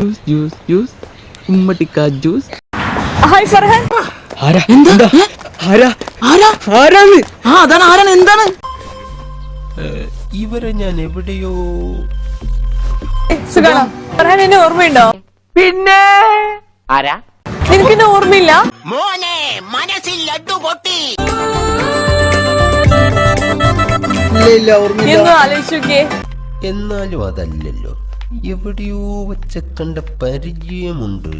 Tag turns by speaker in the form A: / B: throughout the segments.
A: Juice juice ഉമ്മട്ടിക്ക juice.
B: Hi Farhan.
A: ആരാ എന്താ ആരാ ആരാ ആരാണ്?
B: അതാണ് ആരാണ് എന്താണ്?
C: ഇവരെ ഞാൻ എവിടെയോ
B: സുഖാണോ? ഫർഹാൻ എന്നെ ഓർമ്മയുണ്ടോ?
A: പിന്നെ
D: ആരാ?
B: നിനക്കെന്നെ ഓർമ്മയില്ല?
D: മോനെ മനസ്സിൽ ലഡ്ഡു പൊട്ടി.
B: എന്ന് ആലോചിച്ചോക്കേ.
C: എന്നാലും അതല്ലല്ലോ, എവിടെയോ വെച്ച കണ്ട പരിചയമുണ്ട്.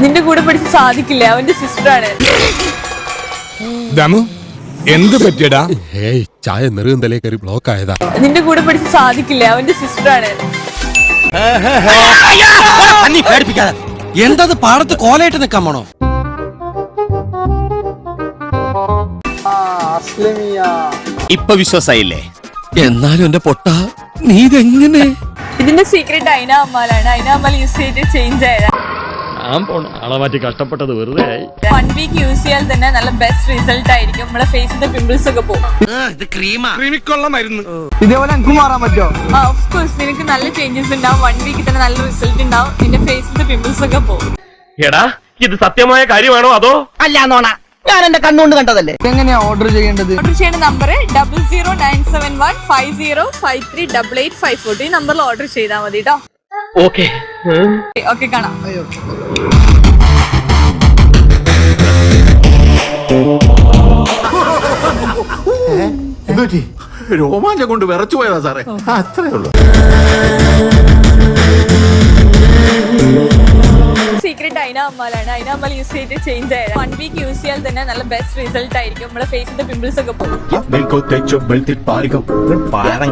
B: നിന്റെ കൂടെ പഠിച്ച് സാധിക്കില്ലേ, അവന്റെ സിസ്റ്ററാണ്.
E: ദമു എന്ത് പറ്റിയടാ? ഏയ് ചായ നെറുകന്തലേ കയറി ബ്ലോക്ക് ആയതാ.
B: നിന്റെ കൂടെ പഠിച്ച് സാധിക്കില്ലേ, അവന്റെ സിസ്റ്ററാണ്.
F: എന്തത് പാടത്ത് കോലയിട്ട് നിക്കാൻ പോണോ?
G: ഇപ്പൊ വിശ്വാസായില്ലേ?
F: എന്നാലും എന്റെ പൊട്ട നീ ഇതെങ്ങനെ?
B: ഇതിന്റെ സീക്രട്ട് അയിന അമ്മാലാണ്. അയിന അമ്മാൽ യൂസ് ചെയ്ത് ചേഞ്ച് ആയതാ.
H: ആളെ മാറ്റി കഷ്ടപ്പെട്ടത് വെറുതെ ആയി.
B: 1 വീക്ക് യൂസ് ചെയ്താൽ തന്നെ നല്ല ബെസ്റ്റ് റിസൾട്ട് ആയിരിക്കും. നമ്മുടെ ഫേസിന്റെ പിമ്പിൾസ് ഒക്കെ പോകും.
A: ഇതേപോലെ എനിക്ക് മാറാൻ പറ്റോ?
B: ഓഫ് കോഴ്സ് നിനക്ക് നല്ല ചേഞ്ചസ് ഉണ്ടാവും. 1 വീക്ക് തന്നെ നല്ല റിസൾട്ട് ഉണ്ടാവും. നിന്റെ ഫേസിന്റെ പിമ്പിൾസ് ഒക്കെ പോകും.
H: എടാ ഇത് സത്യമായ കാര്യമാണോ അതോ?
D: അല്ല നോണ, ഞാൻ എന്റെ കണ്ണുകൊണ്ട് കണ്ടതല്ലേ.
A: എങ്ങനെയാ ഓർഡർ ചെയ്യേണ്ടത്?
B: ഓർഡർ ചെയ്യേണ്ട നമ്പർ 0097150538854. ഈ നമ്പറിൽ ഓർഡർ ചെയ്താൽ മതി കേട്ടോ.
H: ഓക്കെ
B: ഓക്കെ കാണാം.
I: രോമാഞ്ചം കൊണ്ട് വിറച്ചു പോയതാ സാറേ, അത്രേ ഉള്ളൂ.
B: സീക്രട്ട് അയിന അമ്മാലാണ്. അയിന അമ്മാൽ യൂസ് ചെയ്ത് ചേഞ്ച് ആയത്. 1 വീക്ക് യൂസ് ചെയ്താൽ തന്നെ നല്ല ബെസ്റ്റ് റിസൾട്ട് ആയിരിക്കും. നമ്മുടെ ഫേസിന്റെ പിമ്പിൾസ് ഒക്കെ പോകും.
I: പറഞ്ഞേ